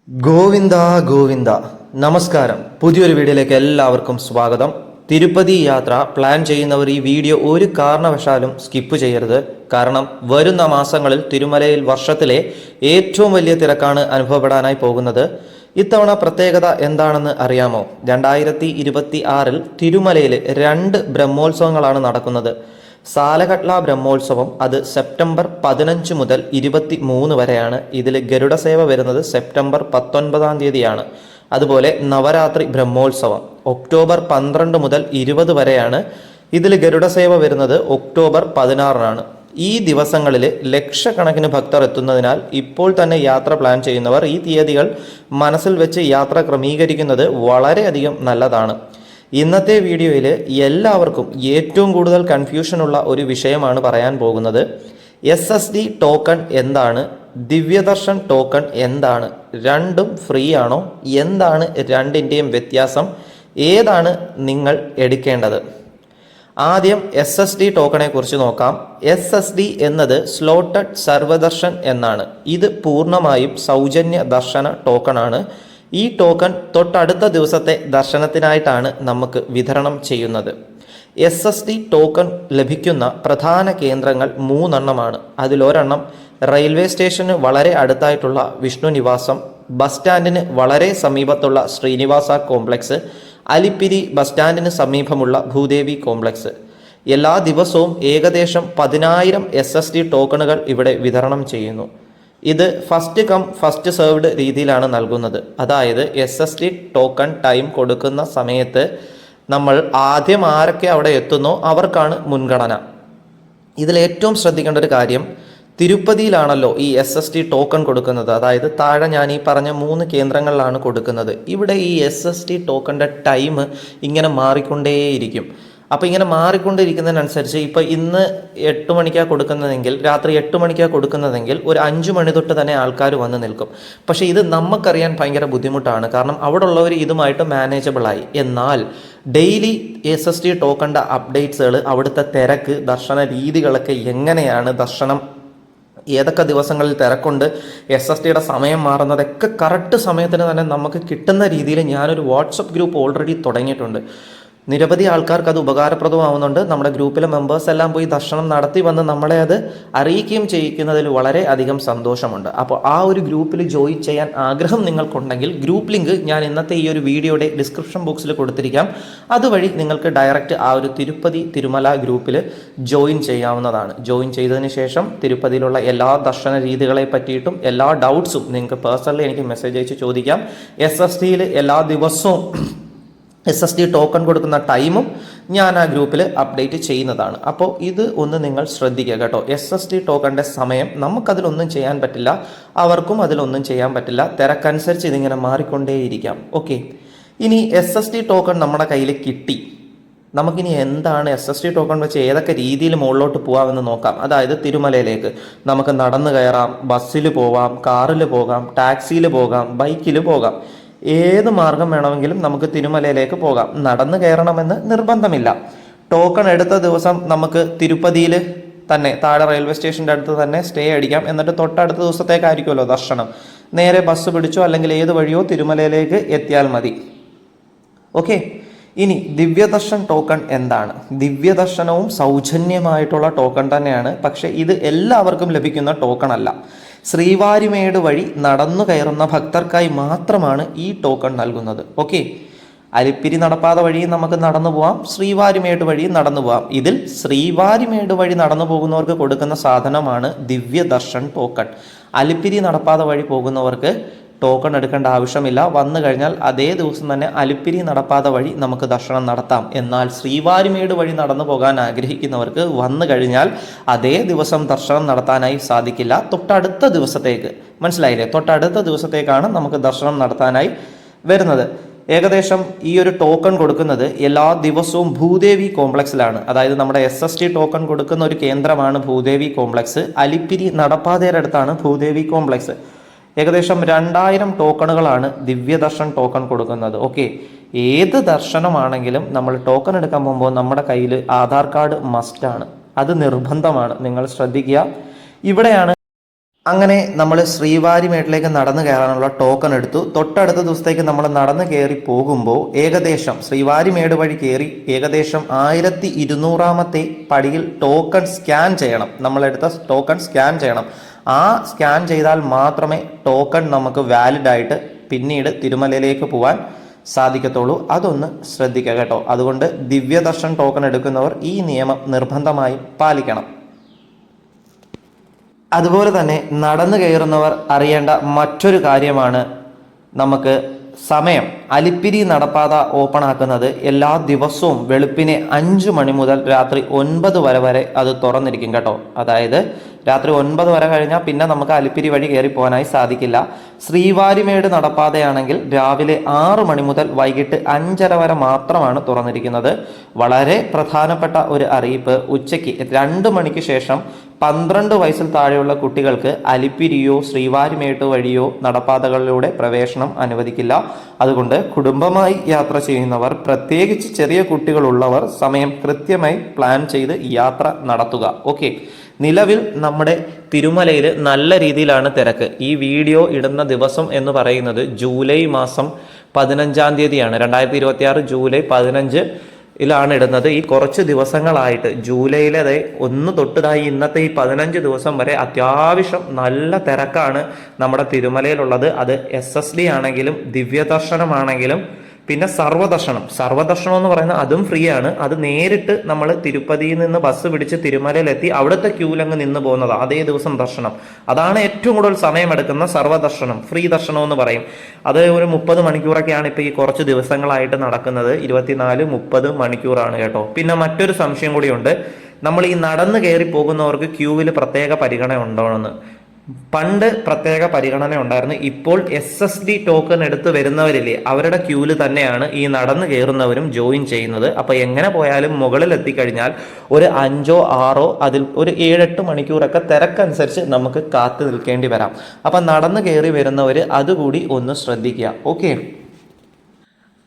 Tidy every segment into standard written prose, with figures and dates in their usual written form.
ഗോവിന്ദ ഗോവിന്ദ. നമസ്കാരം. പുതിയൊരു വീഡിയോയിലേക്ക് എല്ലാവർക്കും സ്വാഗതം. തിരുപ്പതി യാത്ര പ്ലാൻ ചെയ്യുന്നവർ ഈ വീഡിയോ ഒരു കാരണവശാലും സ്കിപ്പ് ചെയ്യരുത്. കാരണം വരുന്ന മാസങ്ങളിൽ തിരുമലയിൽ വർഷത്തിലെ ഏറ്റവും വലിയ തിരക്കാണ് അനുഭവപ്പെടാനായി പോകുന്നത്. ഇത്തവണ പ്രത്യേകത എന്താണെന്ന് അറിയാമോ? 2026 തിരുമലയിൽ 2 ബ്രഹ്മോത്സവങ്ങളാണ് നടക്കുന്നത്. സാലഘട്ല ബ്രഹ്മോത്സവം അത് സെപ്റ്റംബർ 15 മുതൽ 23 വരെയാണ്. ഇതിൽ ഗരുഡസേവ വരുന്നത് സെപ്റ്റംബർ 19 തീയതിയാണ്. അതുപോലെ നവരാത്രി ബ്രഹ്മോത്സവം ഒക്ടോബർ 12 മുതൽ 20 വരെയാണ്. ഇതിൽ ഗരുഡസേവ വരുന്നത് ഒക്ടോബർ 16 ഈ ദിവസങ്ങളിൽ ലക്ഷക്കണക്കിന് ഭക്തർ എത്തുന്നതിനാൽ ഇപ്പോൾ തന്നെ യാത്ര പ്ലാൻ ചെയ്യുന്നവർ ഈ തീയതികൾ മനസ്സിൽ വെച്ച് യാത്ര ക്രമീകരിക്കുന്നത് വളരെയധികം നല്ലതാണ്. ഇന്നത്തെ വീഡിയോയിൽ എല്ലാവർക്കും ഏറ്റവും കൂടുതൽ കൺഫ്യൂഷനുള്ള ഒരു വിഷയമാണ് പറയാൻ പോകുന്നത്. SSD ടോക്കൺ എന്താണ്? ദിവ്യദർശൻ ടോക്കൺ എന്താണ്? രണ്ടും ഫ്രീ ആണോ? എന്താണ് രണ്ടിൻ്റെയും വ്യത്യാസം? ഏതാണ് നിങ്ങൾ എടുക്കേണ്ടത്? ആദ്യം SSD ടോക്കണെ കുറിച്ച് നോക്കാം. SSD എന്നത് സ്ലോട്ടഡ് സർവദർശൻ എന്നാണ്. ഇത് പൂർണ്ണമായും സൗജന്യ ദർശന ടോക്കണാണ്. ഈ ടോക്കൺ തൊട്ടടുത്ത ദിവസത്തെ ദർശനത്തിനായിട്ടാണ് നമുക്ക് വിതരണം ചെയ്യുന്നത്. SSD ടോക്കൺ ലഭിക്കുന്ന പ്രധാന കേന്ദ്രങ്ങൾ 3 അതിലൊരെണ്ണം റെയിൽവേ സ്റ്റേഷന് വളരെ അടുത്തായിട്ടുള്ള വിഷ്ണു നിവാസം, ബസ് സ്റ്റാൻഡിന് വളരെ സമീപത്തുള്ള ശ്രീനിവാസ കോംപ്ലക്സ്, അലിപ്പിരി ബസ് സ്റ്റാൻഡിന് സമീപമുള്ള ഭൂദേവി കോംപ്ലക്സ്. എല്ലാ ദിവസവും ഏകദേശം 10,000 SSD ടോക്കണുകൾ ഇവിടെ വിതരണം ചെയ്യുന്നു. ഇത് ഫസ്റ്റ് കം ഫസ്റ്റ് സെർവ്ഡ് രീതിയിലാണ് നൽകുന്നത്. അതായത് SSD ടോക്കൺ ടൈം കൊടുക്കുന്ന സമയത്ത് നമ്മൾ ആദ്യം ആരൊക്കെ അവിടെ എത്തുന്നോ അവർക്കാണ് മുൻഗണന. ഇതിൽ ഏറ്റവും ശ്രദ്ധിക്കേണ്ട ഒരു കാര്യം, തിരുപ്പതിയിലാണല്ലോ ഈ SSD ടോക്കൺ കൊടുക്കുന്നത്. അതായത് താഴെ ഞാൻ ഈ പറഞ്ഞ 3 കേന്ദ്രങ്ങളിലാണ് കൊടുക്കുന്നത്. ഇവിടെ ഈ SSD ടോക്കണിൻ്റെ ടൈം ഇങ്ങനെ മാറിക്കൊണ്ടേയിരിക്കും. അപ്പോൾ ഇങ്ങനെ മാറിക്കൊണ്ടിരിക്കുന്നതിനനുസരിച്ച് ഇപ്പോൾ ഇന്ന് 8 മണിക്കാണ് കൊടുക്കുന്നതെങ്കിൽ രാത്രി 8 മണിക്കാണ് കൊടുക്കുന്നതെങ്കിൽ ഒരു 5 മണി തൊട്ട് തന്നെ ആൾക്കാർ വന്ന് നിൽക്കും. പക്ഷേ ഇത് നമുക്കറിയാൻ ഭയങ്കര ബുദ്ധിമുട്ടാണ്. കാരണം അവിടെ ഉള്ളവർ ഇതുമായിട്ട് മാനേജബിളായി. എന്നാൽ ഡെയിലി SSD ടോക്കണിൻ്റെ അപ്ഡേറ്റ്സുകൾ, അവിടുത്തെ തിരക്ക്, ദർശന രീതികളൊക്കെ എങ്ങനെയാണ്, ദർശനം ഏതൊക്കെ ദിവസങ്ങളിൽ തിരക്കുണ്ട്, SSDയുടെ സമയം മാറുന്നതൊക്കെ കറക്റ്റ് സമയത്തിന് തന്നെ നമുക്ക് കിട്ടുന്ന രീതിയിൽ ഞാനൊരു വാട്സപ്പ് ഗ്രൂപ്പ് ഓൾറെഡി തുടങ്ങിയിട്ടുണ്ട്. നിരവധി ആൾക്കാർക്ക് അത് ഉപകാരപ്രദമാവുന്നുണ്ട്. നമ്മുടെ ഗ്രൂപ്പിലെ മെമ്പേഴ്സ് എല്ലാം പോയി ദർശനം നടത്തി വന്ന് നമ്മളെ അത് അറിയിക്കുകയും ചെയ്യിക്കുന്നതിൽ വളരെ അധികം സന്തോഷമുണ്ട്. അപ്പോൾ ആ ഒരു ഗ്രൂപ്പിൽ ജോയിൻ ചെയ്യാൻ ആഗ്രഹം നിങ്ങൾക്കുണ്ടെങ്കിൽ ഗ്രൂപ്പ് ലിങ്ക് ഞാൻ ഇന്നത്തെ ഈ ഒരു വീഡിയോയുടെ ഡിസ്ക്രിപ്ഷൻ ബോക്സിൽ കൊടുത്തിരിക്കാം. അതുവഴി നിങ്ങൾക്ക് ഡയറക്റ്റ് ആ ഒരു തിരുപ്പതി തിരുമല ഗ്രൂപ്പിൽ ജോയിൻ ചെയ്യാവുന്നതാണ്. ജോയിൻ ചെയ്തതിന് ശേഷം തിരുപ്പതിയിലുള്ള എല്ലാ ദർശന രീതികളെ പറ്റിയിട്ടും എല്ലാ ഡൗട്ട്സും നിങ്ങൾക്ക് പേഴ്സണലി എനിക്ക് മെസ്സേജ് അയച്ച് ചോദിക്കാം. SSDയിൽ എല്ലാ ദിവസവും SSD ടോക്കൺ കൊടുക്കുന്ന ടൈമും ഞാൻ ആ ഗ്രൂപ്പിൽ അപ്ഡേറ്റ് ചെയ്യുന്നതാണ്. അപ്പോൾ ഇത് ഒന്ന് നിങ്ങൾ ശ്രദ്ധിക്കുക കേട്ടോ. SSD ടോക്കണിൻ്റെ സമയം നമുക്കതിലൊന്നും ചെയ്യാൻ പറ്റില്ല, അവർക്കും അതിലൊന്നും ചെയ്യാൻ പറ്റില്ല. തിരക്കനുസരിച്ച് ഇതിങ്ങനെ മാറിക്കൊണ്ടേയിരിക്കാം. ഓക്കെ, ഇനി SSD ടോക്കൺ നമ്മുടെ കയ്യിൽ കിട്ടി. നമുക്കിനി എന്താണ് SSD ടോക്കൺ വെച്ച് ഏതൊക്കെ രീതിയിൽ മുകളിലോട്ട് പോകാമെന്ന് നോക്കാം. അതായത് തിരുമലയിലേക്ക് നമുക്ക് നടന്നു കയറാം, ബസ്സിൽ പോവാം, കാറിൽ പോകാം, ടാക്സിയിൽ പോകാം, ബൈക്കിൽ പോകാം. ഏത് മാർഗം വേണമെങ്കിലും നമുക്ക് തിരുമലയിലേക്ക് പോകാം. നടന്നു കയറണമെന്ന് നിർബന്ധമില്ല. ടോക്കൺ എടുത്ത ദിവസം നമുക്ക് തിരുപ്പതിയിൽ തന്നെ താഴെ റെയിൽവേ സ്റ്റേഷൻ്റെ അടുത്ത് തന്നെ സ്റ്റേ അടിക്കാം. എന്നിട്ട് തൊട്ടടുത്ത ദിവസത്തേക്കായിരിക്കുമല്ലോ ദർശനം. നേരെ ബസ് പിടിച്ചോ അല്ലെങ്കിൽ ഏത് വഴിയോ തിരുമലയിലേക്ക് എത്തിയാൽ മതി. ഓക്കെ, ഇനി ദിവ്യദർശൻ ടോക്കൺ എന്താണ്? ദിവ്യദർശനവും സൗജന്യമായിട്ടുള്ള ടോക്കൺ തന്നെയാണ്. പക്ഷേ ഇത് എല്ലാവർക്കും ലഭിക്കുന്ന ടോക്കൺ അല്ല. ശ്രീവാരിമേട് വഴി നടന്നു കയറുന്ന ഭക്തർക്കായി മാത്രമാണ് ഈ ടോക്കൺ നൽകുന്നത്. ഓക്കെ, അലിപ്പിരി നടപ്പാത വഴിയും നമുക്ക് നടന്നു പോവാം, ശ്രീവാരിമേട് വഴിയും നടന്നു പോവാം. ഇതിൽ ശ്രീവാരിമേട് വഴി നടന്നു പോകുന്നവർക്ക് കൊടുക്കുന്ന സാധനമാണ് ദിവ്യദർശൻ ടോക്കൺ. അലിപ്പിരി നടപ്പാത വഴി പോകുന്നവർക്ക് ടോക്കൺ എടുക്കേണ്ട ആവശ്യമില്ല. വന്നു കഴിഞ്ഞാൽ അതേ ദിവസം തന്നെ അലിപ്പിരി നടപ്പാത വഴി നമുക്ക് ദർശനം നടത്താം. എന്നാൽ ശ്രീവാരിമേട് വഴി നടന്നു പോകാൻ ആഗ്രഹിക്കുന്നവർക്ക് വന്നു കഴിഞ്ഞാൽ അതേ ദിവസം ദർശനം നടത്താനായി സാധിക്കില്ല. തൊട്ടടുത്ത ദിവസത്തേക്ക്, മനസ്സിലായില്ലേ, തൊട്ടടുത്ത ദിവസത്തേക്കാണ് നമുക്ക് ദർശനം നടത്താനായി വരുന്നത്. ഏകദേശം ഈ ഒരു ടോക്കൺ കൊടുക്കുന്നത് എല്ലാ ദിവസവും ഭൂദേവി കോംപ്ലക്സിലാണ്. അതായത് നമ്മുടെ SSD ടോക്കൺ കൊടുക്കുന്ന ഒരു കേന്ദ്രമാണ് ഭൂദേവി കോംപ്ലക്സ്. അലിപ്പിരി നടപ്പാതയുടെ അടുത്താണ് ഭൂദേവി കോംപ്ലക്സ്. ഏകദേശം 2000 ടോക്കണുകളാണ് ദിവ്യദർശൻ ടോക്കൺ കൊടുക്കുന്നത്. ഓക്കെ, ഏത് ദർശനമാണെങ്കിലും നമ്മൾ ടോക്കൺ എടുക്കാൻ പോകുമ്പോൾ നമ്മുടെ കയ്യിൽ ആധാർ കാർഡ് മസ്റ്റാണ്. അത് നിർബന്ധമാണ്. നിങ്ങൾ ശ്രദ്ധിക്കുക. ഇവിടെയാണ് അങ്ങനെ നമ്മൾ ശ്രീവാരിമേട്ടിലേക്ക് നടന്നു കയറാനുള്ള ടോക്കൺ എടുത്തു. തൊട്ടടുത്ത ദിവസത്തേക്ക് നമ്മൾ നടന്നു കയറി പോകുമ്പോൾ ഏകദേശം ശ്രീവാരിമേട് വഴി കയറി ഏകദേശം 1200 പടിയിൽ ടോക്കൺ സ്കാൻ ചെയ്യണം. നമ്മളെടുത്ത ടോക്കൺ സ്കാൻ ചെയ്യണം. ആ സ്കാൻ ചെയ്താൽ മാത്രമേ ടോക്കൺ നമുക്ക് വാലിഡ് ആയിട്ട് പിന്നീട് തിരുമലയിലേക്ക് പോകാൻ സാധിക്കത്തുള്ളൂ. അതൊന്ന് ശ്രദ്ധിക്കുക കേട്ടോ. അതുകൊണ്ട് ദിവ്യദർശൻ ടോക്കൺ എടുക്കുന്നവർ ഈ നിയമം നിർബന്ധമായും പാലിക്കണം. അതുപോലെ തന്നെ നടന്നു കയറുന്നവർ അറിയേണ്ട മറ്റൊരു കാര്യമാണ് നമുക്ക് സമയം. അലിപ്പിരി നടപ്പാത ഓപ്പൺ ആക്കുന്നത് എല്ലാ ദിവസവും വെളുപ്പിനെ 5 മണി മുതൽ രാത്രി 9 വരെ അത് തുറന്നിരിക്കും കേട്ടോ. അതായത് രാത്രി 9 വരെ കഴിഞ്ഞാൽ പിന്നെ നമുക്ക് അലിപ്പിരി വഴി കയറി പോകാനായി സാധിക്കില്ല. ശ്രീവാരിമേട് നടപ്പാതയാണെങ്കിൽ രാവിലെ 6 മണി മുതൽ വൈകിട്ട് 5:30 വരെ മാത്രമാണ് തുറന്നിരിക്കുന്നത്. വളരെ പ്രധാനപ്പെട്ട ഒരു അറിയിപ്പ്, ഉച്ചയ്ക്ക് 2 മണിക്ക് ശേഷം 12 വയസ്സിൽ താഴെയുള്ള കുട്ടികൾക്ക് അലിപ്പിരിയോ ശ്രീവാരിമേട്ട് വഴിയോ നടപ്പാതകളിലൂടെ പ്രവേശനം അനുവദിക്കില്ല. അതുകൊണ്ട് കുടുംബമായി യാത്ര ചെയ്യുന്നവർ, പ്രത്യേകിച്ച് ചെറിയ കുട്ടികളുള്ളവർ സമയം കൃത്യമായി പ്ലാൻ ചെയ്ത് യാത്ര നടത്തുക. ഓക്കെ. നിലവിൽ നമ്മുടെ തിരുമലയിൽ നല്ല രീതിയിലാണ് തിരക്ക്. ഈ വീഡിയോ ഇടുന്ന ദിവസം എന്ന് പറയുന്നത് ജൂലൈ മാസം 15-ാം തീയതിയാണ്. 2026 ജൂലൈ 15 ഇടുന്നത്. ഈ കുറച്ച് ദിവസങ്ങളായിട്ട് ജൂലൈയിലെ 1 തൊട്ടതായി ഇന്നത്തെ ഈ 15 ദിവസം വരെ അത്യാവശ്യം നല്ല തിരക്കാണ് നമ്മുടെ തിരുമലയിലുള്ളത്. അത് SSD ആണെങ്കിലും ദിവ്യദർശനമാണെങ്കിലും പിന്നെ സർവ്വദർശനം എന്ന് പറയുന്നത് അതും ഫ്രീ ആണ്. അത് നേരിട്ട് നമ്മൾ തിരുപ്പതിയിൽ നിന്ന് ബസ് പിടിച്ച് തിരുമലയിലെത്തി അവിടുത്തെ ക്യൂലങ്ങ് നിന്ന് പോകുന്നത് അതേ ദിവസം ദർശനം. അതാണ് ഏറ്റവും കൂടുതൽ സമയമെടുക്കുന്ന സർവ്വദർശനം, ഫ്രീ ദർശനം എന്ന് പറയും. അത് ഒരു 30 മണിക്കൂറൊക്കെയാണ് ഇപ്പോൾ ഈ കുറച്ച് ദിവസങ്ങളായിട്ട് നടക്കുന്നത്. 24-30 മണിക്കൂറാണ് കേട്ടോ. പിന്നെ മറ്റൊരു സംശയം കൂടിയുണ്ട്, നമ്മൾ ഈ നടന്ന് കയറി പോകുന്നവർക്ക് ക്യൂവിൽ പ്രത്യേക പരിഗണന ഉണ്ടോയെന്ന്. പണ്ട് പ്രത്യേക പരിഗണന ഉണ്ടായിരുന്നു. ഇപ്പോൾ SSD ടോക്കൺ എടുത്ത് വരുന്നവരില്ലേ, അവരുടെ ക്യൂല് തന്നെയാണ് ഈ നടന്നു കയറുന്നവരും ജോയിൻ ചെയ്യുന്നത്. അപ്പൊ എങ്ങനെ പോയാലും മുകളിൽ എത്തിക്കഴിഞ്ഞാൽ ഒരു 5-6 അതിൽ ഒരു 7-8 മണിക്കൂറൊക്കെ തിരക്കനുസരിച്ച് നമുക്ക് കാത്തു നിൽക്കേണ്ടി വരാം. അപ്പൊ നടന്നു കയറി വരുന്നവർ അതുകൂടി ഒന്ന് ശ്രദ്ധിക്കുക. ഓക്കെ.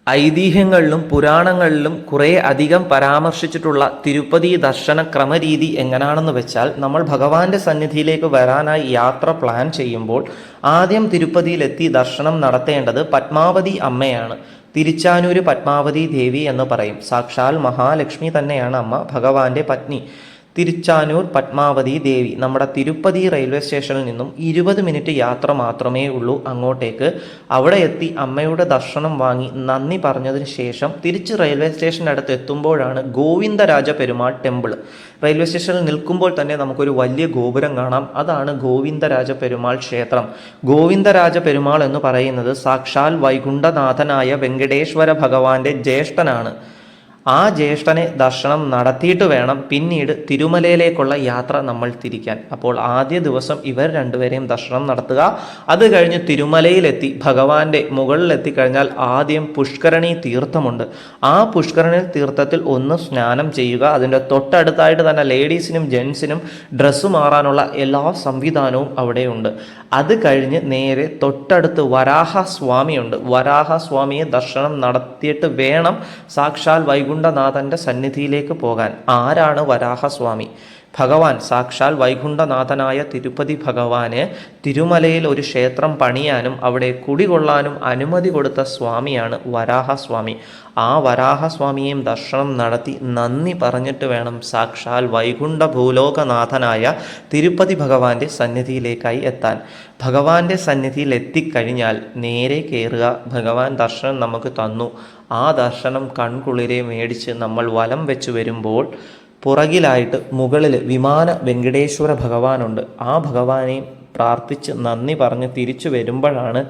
ഐതിഹ്യങ്ങളിലും പുരാണങ്ങളിലും കുറേ അധികം പരാമർശിച്ചിട്ടുള്ള തിരുപ്പതി ദർശന ക്രമരീതി എങ്ങനെയാണെന്ന് വെച്ചാൽ, നമ്മൾ ഭഗവാന്റെ സന്നിധിയിലേക്ക് വരാനായി യാത്ര പ്ലാൻ ചെയ്യുമ്പോൾ ആദ്യം തിരുപ്പതിയിലെത്തി ദർശനം നടത്തേണ്ടത് പത്മാവതി അമ്മയാണ്. തിരുച്ചാനൂര് പത്മാവതി ദേവി എന്ന് പറയും. സാക്ഷാൽ മഹാലക്ഷ്മി തന്നെയാണ് അമ്മ, ഭഗവാന്റെ പത്നി. തിരുച്ചാനൂർ പത്മാവതി ദേവി നമ്മുടെ തിരുപ്പതി റെയിൽവേ സ്റ്റേഷനിൽ നിന്നും 20 മിനിറ്റ് യാത്ര മാത്രമേ ഉള്ളൂ അങ്ങോട്ടേക്ക്. അവിടെ എത്തി അമ്മയുടെ ദർശനം വാങ്ങി നന്ദി പറഞ്ഞതിന് ശേഷം തിരിച്ച് റെയിൽവേ സ്റ്റേഷൻ്റെ അടുത്ത് എത്തുമ്പോഴാണ് ഗോവിന്ദരാജ പെരുമാൾ ടെമ്പിൾ. റെയിൽവേ സ്റ്റേഷനിൽ നിൽക്കുമ്പോൾ തന്നെ നമുക്കൊരു വലിയ ഗോപുരം കാണാം. അതാണ് ഗോവിന്ദരാജ പെരുമാൾ ക്ഷേത്രം. ഗോവിന്ദരാജ പെരുമാൾ എന്ന് പറയുന്നത് സാക്ഷാൽ വൈകുണ്ഠനാഥനായ വെങ്കടേശ്വര ഭഗവാന്റെ ജ്യേഷ്ഠനാണ്. ആ ജ്യേഷ്ഠനെ ദർശനം നടത്തിയിട്ട് വേണം പിന്നീട് തിരുമലയിലേക്കുള്ള യാത്ര നമ്മൾ തിരിക്കാൻ. അപ്പോൾ ആദ്യ ദിവസം ഇവർ രണ്ടുപേരെയും ദർശനം നടത്തുക. അത് കഴിഞ്ഞ് തിരുമലയിലെത്തി ഭഗവാന്റെ മുകളിലെത്തിക്കഴിഞ്ഞാൽ ആദ്യം പുഷ്കരണി തീർത്ഥമുണ്ട്. ആ പുഷ്കരണി തീർത്ഥത്തിൽ ഒന്ന് സ്നാനം ചെയ്യുക. അതിൻ്റെ തൊട്ടടുത്തായിട്ട് തന്നെ ലേഡീസിനും ജെൻസിനും ഡ്രസ്സ് മാറാനുള്ള എല്ലാ സംവിധാനവും അവിടെയുണ്ട്. അത് കഴിഞ്ഞ് നേരെ തൊട്ടടുത്ത് വരാഹസ്വാമിയുണ്ട്. വരാഹസ്വാമിയെ ദർശനം നടത്തിയിട്ട് വേണം സാക്ഷാൽ വൈകുണ്ഠനാഥന്റെ സന്നിധിയിലേക്ക് പോകാൻ. ആരാണ് വരാഹസ്വാമി? ഭഗവാൻ സാക്ഷാൽ വൈകുണ്ഠനാഥനായ തിരുപ്പതി ഭഗവാന് തിരുമലയിൽ ഒരു ക്ഷേത്രം പണിയാനും അവിടെ കുടികൊള്ളാനും അനുമതി കൊടുത്ത സ്വാമിയാണ് വരാഹസ്വാമി. ആ വരാഹസ്വാമിയെയും ദർശനം നടത്തി നന്ദി പറഞ്ഞിട്ട് വേണം സാക്ഷാൽ വൈകുണ്ഠ ഭൂലോകനാഥനായ തിരുപ്പതി ഭഗവാന്റെ സന്നിധിയിലേക്കായി എത്താൻ. ഭഗവാന്റെ സന്നിധിയിൽ എത്തിക്കഴിഞ്ഞാൽ നേരെ കയറുക. ഭഗവാൻ ദർശനം നമുക്ക് തന്നു. ആ ദർശനം കൺകുളിരെ മേടിച്ച് നമ്മൾ വലം വെച്ച് വരുമ്പോൾ പുറകിലായിട്ട് മുകളിൽ വിമാന വെങ്കടേശ്വര ഭഗവാനുണ്ട്. ആ ഭഗവാനെ പ്രാർത്ഥിച്ച് നന്ദി പറഞ്ഞ് തിരിച്ചു വരുമ്പോഴാണ്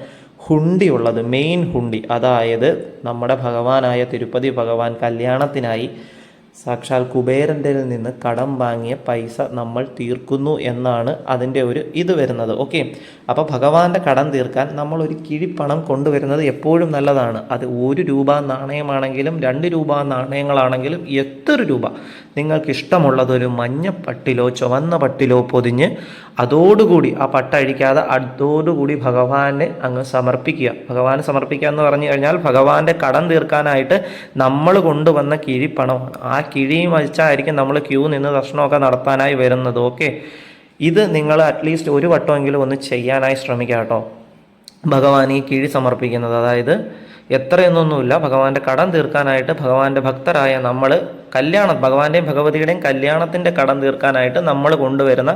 ഹുണ്ടി ഉള്ളത്, മെയിൻ ഹുണ്ടി. അതായത് നമ്മുടെ ഭഗവാനായ തിരുപ്പതി ഭഗവാൻ കല്യാണത്തിനായി സാക്ഷാൽ കുബേരൻ്റെ നിന്ന് കടം വാങ്ങിയ പൈസ നമ്മൾ തീർക്കുന്നു എന്നാണ് അതിൻ്റെ ഒരു ഇത് വരുന്നത്. ഓക്കെ. അപ്പോൾ ഭഗവാന്റെ കടം തീർക്കാൻ നമ്മൾ ഒരു കിഴിപ്പണം കൊണ്ടുവരുന്നത് എപ്പോഴും നല്ലതാണ്. അത് 1 രൂപ നാണയമാണെങ്കിലും 2 രൂപ നാണയങ്ങളാണെങ്കിലും എത്ര രൂപ നിങ്ങൾക്ക് ഇഷ്ടമുള്ളതൊരു മഞ്ഞ പട്ടിലോ ചുവന്ന പട്ടിലോ പൊതിഞ്ഞ് അതോടുകൂടി ആ പട്ട അഴിക്കാതെ അതോടുകൂടി ഭഗവാനെ അങ്ങ് സമർപ്പിക്കുക. ഭഗവാന് സമർപ്പിക്കുക എന്ന് പറഞ്ഞു കഴിഞ്ഞാൽ ഭഗവാന്റെ കടം തീർക്കാനായിട്ട് നമ്മൾ കൊണ്ടുവന്ന കിഴിപ്പണമാണ്. ആ കിഴിയും വച്ചായിരിക്കും നമ്മൾ ക്യൂ നിന്ന് ദർശനമൊക്കെ നടത്താനായി വരുന്നത്. ഓക്കെ. ഇത് നിങ്ങൾ അറ്റ്ലീസ്റ്റ് ഒരു വട്ടമെങ്കിലും ഒന്ന് ചെയ്യാനായി ശ്രമിക്കുക കേട്ടോ. ഭഗവാൻ ഈ കിഴി സമർപ്പിക്കുന്നത്, അതായത് എത്രയെന്നൊന്നുമില്ല, ഭഗവാന്റെ കടം തീർക്കാനായിട്ട് ഭഗവാന്റെ ഭക്തരായ നമ്മൾ ഭഗവാന്റെയും ഭഗവതിയുടെയും കല്യാണത്തിൻ്റെ കടം തീർക്കാനായിട്ട് നമ്മൾ കൊണ്ടുവരുന്ന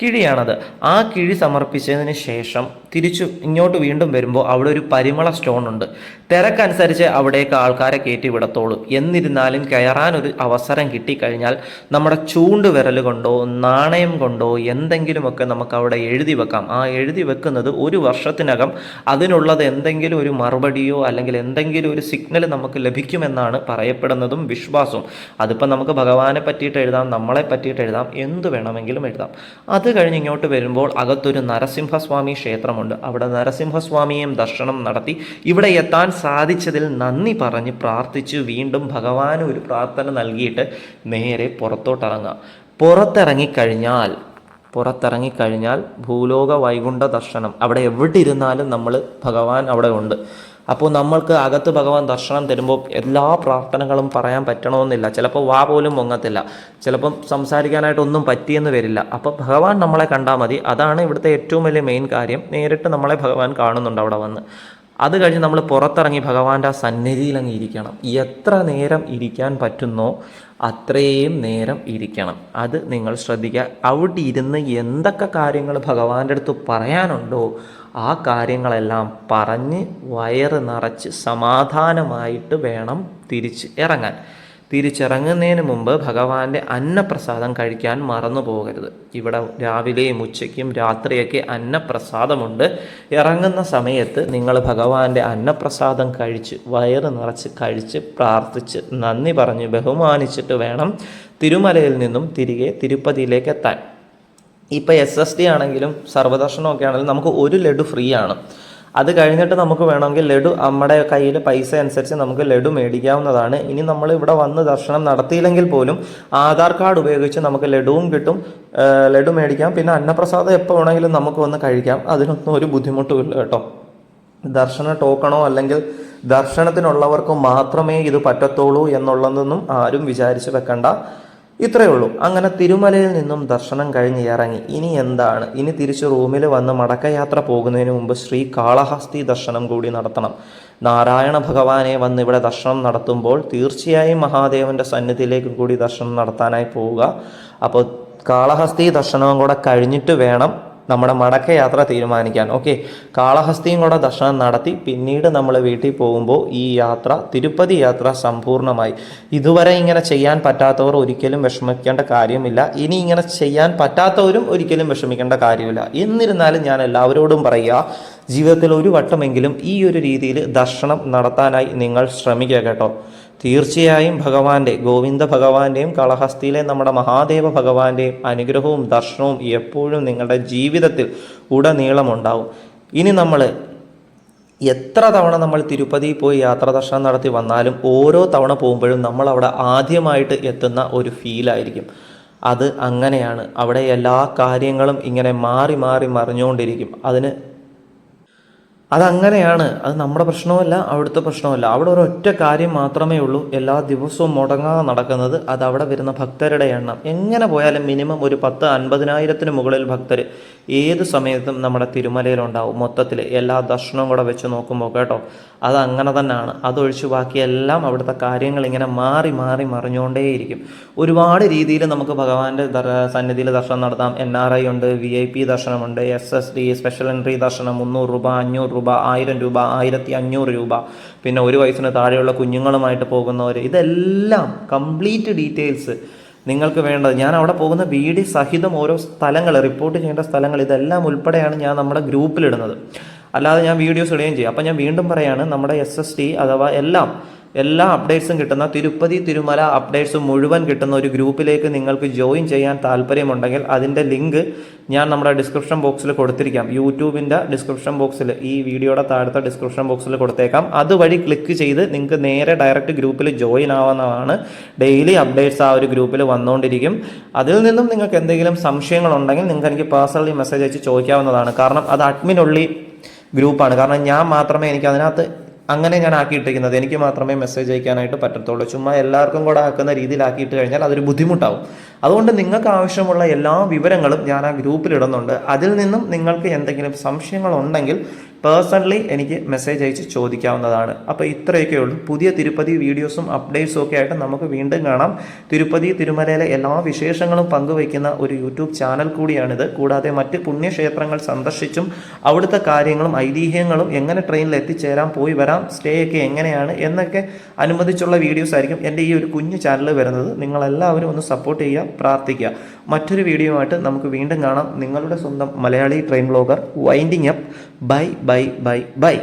കിഴിയാണത്. ആ കിഴി സമർപ്പിച്ചതിന് ശേഷം തിരിച്ചു ഇങ്ങോട്ട് വീണ്ടും വരുമ്പോൾ അവിടെ ഒരു പരിമള സ്റ്റോൺ ഉണ്ട്. തിരക്കനുസരിച്ച് അവിടേക്ക് ആൾക്കാരെ കയറ്റി വിടത്തോളൂ. എന്നിരുന്നാലും കയറാനൊരു അവസരം കിട്ടിക്കഴിഞ്ഞാൽ നമ്മുടെ ചൂണ്ടുവിരൽ കൊണ്ടോ നാണയം കൊണ്ടോ എന്തെങ്കിലുമൊക്കെ നമുക്ക് അവിടെ എഴുതി വെക്കാം. ആ എഴുതി വെക്കുന്നത് ഒരു വർഷത്തിനകം അതിനുള്ളത് എന്തെങ്കിലും ഒരു മറുപടിയോ അല്ലെങ്കിൽ എന്തെങ്കിലും ഒരു സിഗ്നൽ നമുക്ക് ലഭിക്കുമെന്നാണ് പറയപ്പെടുന്നതും വിശ്വാസവും. അതിപ്പോൾ നമുക്ക് ഭഗവാനെ പറ്റിയിട്ട് എഴുതാം, നമ്മളെ പറ്റിയിട്ട് എഴുതാം, എന്ത് വേണമെങ്കിലും എഴുതാം. അത് കഴിഞ്ഞ് ഇങ്ങോട്ട് വരുമ്പോൾ അകത്തൊരു നരസിംഹസ്വാമി ക്ഷേത്രമുണ്ട്. അവിടെ നരസിംഹസ്വാമിയെയും ദർശനം നടത്തി ഇവിടെ എത്താൻ സാധിച്ചതിൽ നന്ദി പറഞ്ഞ് പ്രാർത്ഥിച്ച് വീണ്ടും ഭഗവാന് ഒരു പ്രാർത്ഥന നൽകിയിട്ട് നേരെ പുറത്തോട്ടിറങ്ങുക. പുറത്തിറങ്ങിക്കഴിഞ്ഞാൽ ഭൂലോക വൈകുണ്ഠ ദർശനം. അവിടെ എവിടെ ഇരുന്നാലും ഭഗവാൻ അവിടെ ഉണ്ട്. അപ്പോൾ നമ്മൾക്ക് അകത്ത് ഭഗവാൻ ദർശനം തരുമ്പോൾ എല്ലാ പ്രാർത്ഥനകളും പറയാൻ പറ്റണമെന്നില്ല. ചിലപ്പോൾ വാ പോലും പൊങ്ങത്തില്ല, ചിലപ്പം സംസാരിക്കാനായിട്ടൊന്നും പറ്റിയെന്ന് വരില്ല. അപ്പോൾ ഭഗവാൻ നമ്മളെ കണ്ടാൽ മതി. അതാണ് ഇവിടുത്തെ ഏറ്റവും വലിയ മെയിൻ കാര്യം. നേരിട്ട് നമ്മളെ ഭഗവാൻ കാണുന്നുണ്ട് അവിടെ വന്ന്. അത് കഴിഞ്ഞ് നമ്മൾ പുറത്തിറങ്ങി ഭഗവാന്റെ ആ സന്നിധിയിൽ അങ്ങ് ഇരിക്കണം. എത്ര നേരം ഇരിക്കാൻ പറ്റുന്നോ അത്രയും നേരം ഇരിക്കണം. അത് നിങ്ങൾ ശ്രദ്ധിക്കുക. അവിടെ ഇരുന്ന് എന്തൊക്കെ കാര്യങ്ങൾ ഭഗവാന്റെ അടുത്ത് പറയാനുണ്ടോ ആ കാര്യങ്ങളെല്ലാം പറഞ്ഞ് വയറ് നിറച്ച് സമാധാനമായിട്ട് വേണം തിരിച്ചിറങ്ങുന്നതിന് മുമ്പ് ഭഗവാന്റെ അന്നപ്രസാദം കഴിക്കാൻ മറന്നു പോകരുത്. ഇവിടെ രാവിലെയും ഉച്ചയ്ക്കും രാത്രിയൊക്കെ അന്നപ്രസാദമുണ്ട്. ഇറങ്ങുന്ന സമയത്ത് നിങ്ങൾ ഭഗവാന്റെ അന്നപ്രസാദം കഴിച്ച് വയറ് നിറച്ച് കഴിച്ച് പ്രാർത്ഥിച്ച് നന്ദി പറഞ്ഞ് ബഹുമാനിച്ചിട്ട് വേണം തിരുമലയിൽ നിന്നും തിരികെ തിരുപ്പതിയിലേക്ക് എത്താൻ. ഇപ്പോൾ SSD ആണെങ്കിലും സർവ്വദർശനമൊക്കെ ആണെങ്കിലും നമുക്ക് ഒരു ലഡു ഫ്രീ ആണ്. അത് കഴിഞ്ഞിട്ട് നമുക്ക് വേണമെങ്കിൽ ലഡു നമ്മുടെ കയ്യിൽ പൈസ അനുസരിച്ച് നമുക്ക് ലഡു മേടിക്കാവുന്നതാണ്. ഇനി നമ്മൾ ഇവിടെ വന്ന് ദർശനം നടത്തിയില്ലെങ്കിൽ പോലും ആധാർ കാർഡ് ഉപയോഗിച്ച് നമുക്ക് ലഡുവും കിട്ടും, ലഡു മേടിക്കാം. പിന്നെ അന്നപ്രസാദം എപ്പോൾ വേണമെങ്കിലും നമുക്ക് വന്ന് കഴിക്കാം. അതിനൊന്നും ഒരു ബുദ്ധിമുട്ടുമില്ല കേട്ടോ. ദർശന ടോക്കണോ അല്ലെങ്കിൽ ദർശനത്തിനുള്ളവർക്ക് മാത്രമേ ഇത് പറ്റത്തുള്ളൂ എന്നുള്ളതൊന്നും ആരും വിചാരിച്ച് വെക്കണ്ട. ഇത്രയേ ഉള്ളൂ. അങ്ങനെ തിരുമലയിൽ നിന്നും ദർശനം കഴിഞ്ഞ് ഇറങ്ങി ഇനി എന്താണ്? ഇനി തിരിച്ച് റൂമിൽ വന്ന് മടക്കയാത്ര പോകുന്നതിന് മുമ്പ് ശ്രീകാളഹസ്തി ദർശനം കൂടി നടത്തണം. നാരായണ ഭഗവാനെ വന്ന് ഇവിടെ ദർശനം നടത്തുമ്പോൾ തീർച്ചയായും മഹാദേവന്റെ സന്നിധിയിലേക്ക് കൂടി ദർശനം നടത്താനായി പോവുക. അപ്പോൾ കാളഹസ്തി ദർശനവും കൂടെ കഴിഞ്ഞിട്ട് വേണം നമ്മുടെ മടക്കയാത്ര തീരുമാനിക്കാൻ. ഓക്കെ, കാളഹസ്തിയും കൂടെ ദർശനം നടത്തി പിന്നീട് നമ്മൾ വീട്ടിൽ പോകുമ്പോൾ ഈ യാത്ര, തിരുപ്പതി യാത്ര സമ്പൂർണ്ണമായി. ഇതുവരെ ഇങ്ങനെ ചെയ്യാൻ പറ്റാത്തവർ ഒരിക്കലും വിഷമിക്കേണ്ട കാര്യമില്ല. ഇനി ഇങ്ങനെ ചെയ്യാൻ പറ്റാത്തവരും ഒരിക്കലും വിഷമിക്കേണ്ട കാര്യമില്ല. എന്നിരുന്നാലും ഞാൻ എല്ലാവരോടും പറയുക, ജീവിതത്തിൽ ഒരു വട്ടമെങ്കിലും ഈ ഒരു രീതിയിൽ ദർശനം നടത്താനായി നിങ്ങൾ ശ്രമിക്കുക കേട്ടോ. തീർച്ചയായും ഗോവിന്ദ ഭഗവാന്റെയും കാളഹസ്തിയിലെ നമ്മുടെ മഹാദേവ ഭഗവാന്റെയും അനുഗ്രഹവും ദർശനവും എപ്പോഴും നിങ്ങളുടെ ജീവിതത്തിൽ ഉടനീളം ഉണ്ടാവും. ഇനി നമ്മൾ എത്ര തവണ നമ്മൾ തിരുപ്പതി പോയി യാത്രാ ദർശനം നടത്തി വന്നാലും ഓരോ തവണ പോകുമ്പോഴും നമ്മൾ അവിടെ ആദ്യമായിട്ട് എത്തുന്ന ഒരു ഫീലായിരിക്കും. അത് അങ്ങനെയാണ്. അവിടെ എല്ലാ കാര്യങ്ങളും ഇങ്ങനെ മാറി മാറി മറിഞ്ഞുകൊണ്ടിരിക്കും. അതങ്ങനെയാണ്. അത് നമ്മുടെ പ്രശ്നമല്ല, അവിടുത്തെ പ്രശ്നമല്ല. അവിടെ ഒരൊറ്റ കാര്യം മാത്രമേ ഉള്ളൂ എല്ലാ ദിവസവും മുടങ്ങാതെ നടക്കുന്നത്. അത് അവിടെ വരുന്ന ഭക്തരുടെ എണ്ണം. എങ്ങനെ പോയാലും മിനിമം ഒരു 10-50,000 മുകളിൽ ഭക്തർ ഏത് സമയത്തും നമ്മുടെ തിരുമലയിലുണ്ടാവും. മൊത്തത്തിൽ എല്ലാ ദർശനവും കൂടെ വെച്ച് നോക്കുമ്പോൾ കേട്ടോ, അത് അങ്ങനെ തന്നെയാണ്. അതൊഴിച്ച് ബാക്കിയെല്ലാം അവിടുത്തെ കാര്യങ്ങൾ ഇങ്ങനെ മാറി മാറി മറിഞ്ഞുകൊണ്ടേയിരിക്കും. ഒരുപാട് രീതിയിൽ നമുക്ക് ഭഗവാന്റെ സന്നിധിയിൽ ദർശനം നടത്താം. NRI ഉണ്ട്, VIP ദർശനമുണ്ട്, SSD സ്പെഷ്യൽ എൻട്രി ദർശനം 300 രൂപ, 500 രൂപ, 1000 രൂപ, 1500 രൂപ, പിന്നെ 1 വയസ്സിന് താഴെയുള്ള കുഞ്ഞുങ്ങളുമായിട്ട് പോകുന്നവർ. ഇതെല്ലാം കംപ്ലീറ്റ് ഡീറ്റെയിൽസ് നിങ്ങൾക്ക് വേണ്ടത്. ഞാൻ അവിടെ പോകുന്ന വീഡിയോ സഹിതം ഓരോ സ്ഥലങ്ങൾ, റിപ്പോർട്ട് ചെയ്യേണ്ട സ്ഥലങ്ങൾ, ഇതെല്ലാം ഉൾപ്പെടെയാണ് ഞാൻ നമ്മുടെ ഗ്രൂപ്പിലിടുന്നത്. അല്ലാതെ ഞാൻ വീഡിയോസ് ഇടുകയും ചെയ്യും. അപ്പം ഞാൻ വീണ്ടും പറയാണ്, നമ്മുടെ SSD അഥവാ എല്ലാ അപ്ഡേറ്റ്സും കിട്ടുന്ന തിരുപ്പതി തിരുമല അപ്ഡേറ്റ്സും മുഴുവൻ കിട്ടുന്ന ഒരു ഗ്രൂപ്പിലേക്ക് നിങ്ങൾക്ക് ജോയിൻ ചെയ്യാൻ താല്പര്യമുണ്ടെങ്കിൽ അതിൻ്റെ ലിങ്ക് ഞാൻ നമ്മുടെ ഡിസ്ക്രിപ്ഷൻ ബോക്സിൽ കൊടുത്തിരിക്കാം. യൂട്യൂബിൻ്റെ ഡിസ്ക്രിപ്ഷൻ ബോക്സിൽ, ഈ വീഡിയോയുടെ താഴത്തെ ഡിസ്ക്രിപ്ഷൻ ബോക്സിൽ കൊടുത്തേക്കാം. അതുവഴി ക്ലിക്ക് ചെയ്ത് നിങ്ങൾക്ക് നേരെ ഡയറക്റ്റ് ഗ്രൂപ്പിൽ ജോയിൻ ആവുന്നതാണ്. ഡെയിലി അപ്ഡേറ്റ്സ് ആ ഒരു ഗ്രൂപ്പിൽ വന്നുകൊണ്ടിരിക്കും. അതിൽ നിന്നും നിങ്ങൾക്ക് എന്തെങ്കിലും സംശയങ്ങളുണ്ടെങ്കിൽ നിങ്ങൾക്ക് എനിക്ക് പേഴ്സണലി മെസ്സേജ് അയച്ച് ചോദിക്കാവുന്നതാണ്. കാരണം അത് അഡ്മിൻ ഉള്ളി ഗ്രൂപ്പാണ്. കാരണം ഞാൻ മാത്രമേ എനിക്ക് അതിനകത്ത് അങ്ങനെ ഞാൻ ആക്കിയിട്ടിരിക്കുന്നത്. എനിക്ക് മാത്രമേ മെസ്സേജ് അയക്കാനായിട്ട് പറ്റത്തുള്ളൂ. ചുമ്മാ എല്ലാവർക്കും കൂടെ ആക്കുന്ന രീതിയിലാക്കിയിട്ട് കഴിഞ്ഞാൽ അതൊരു ബുദ്ധിമുട്ടാവും. അതുകൊണ്ട് നിങ്ങൾക്ക് ആവശ്യമുള്ള എല്ലാ വിവരങ്ങളും ഞാൻ ആ ഗ്രൂപ്പിൽ ഇടുന്നുണ്ട്. അതിൽ നിന്നും നിങ്ങൾക്ക് എന്തെങ്കിലും സംശയങ്ങളുണ്ടെങ്കിൽ പേഴ്സണലി എനിക്ക് മെസ്സേജ് അയച്ച് ചോദിക്കാവുന്നതാണ്. അപ്പോൾ ഇത്രയൊക്കെ ഉള്ളൂ. പുതിയ തിരുപ്പതി വീഡിയോസും അപ്ഡേറ്റ്സും ഒക്കെ ആയിട്ട് നമുക്ക് വീണ്ടും കാണാം. തിരുപ്പതി തിരുമലയിലെ എല്ലാ വിശേഷങ്ങളും പങ്കുവയ്ക്കുന്ന ഒരു യൂട്യൂബ് ചാനൽ കൂടിയാണിത്. കൂടാതെ മറ്റ് പുണ്യക്ഷേത്രങ്ങൾ സന്ദർശിച്ചും അവിടുത്തെ കാര്യങ്ങളും ഐതിഹ്യങ്ങളും, എങ്ങനെ ട്രെയിനിൽ എത്തിച്ചേരാം, പോയി വരാം, സ്റ്റേ ഒക്കെ എങ്ങനെയാണ് എന്നൊക്കെ അനുബന്ധിച്ചുള്ള വീഡിയോസ് ആയിരിക്കും എൻ്റെ ഈ ഒരു കുഞ്ഞു ചാനൽ വരുന്നത്. നിങ്ങളെല്ലാവരും ഒന്ന് സപ്പോർട്ട് ചെയ്യുക, പ്രാർത്ഥിക്കുക. മറ്റൊരു വീഡിയോയുമായിട്ട് നമുക്ക് വീണ്ടും കാണാം. നിങ്ങളുടെ സ്വന്തം Malayali train vlogger winding up. Bye bye bye bye.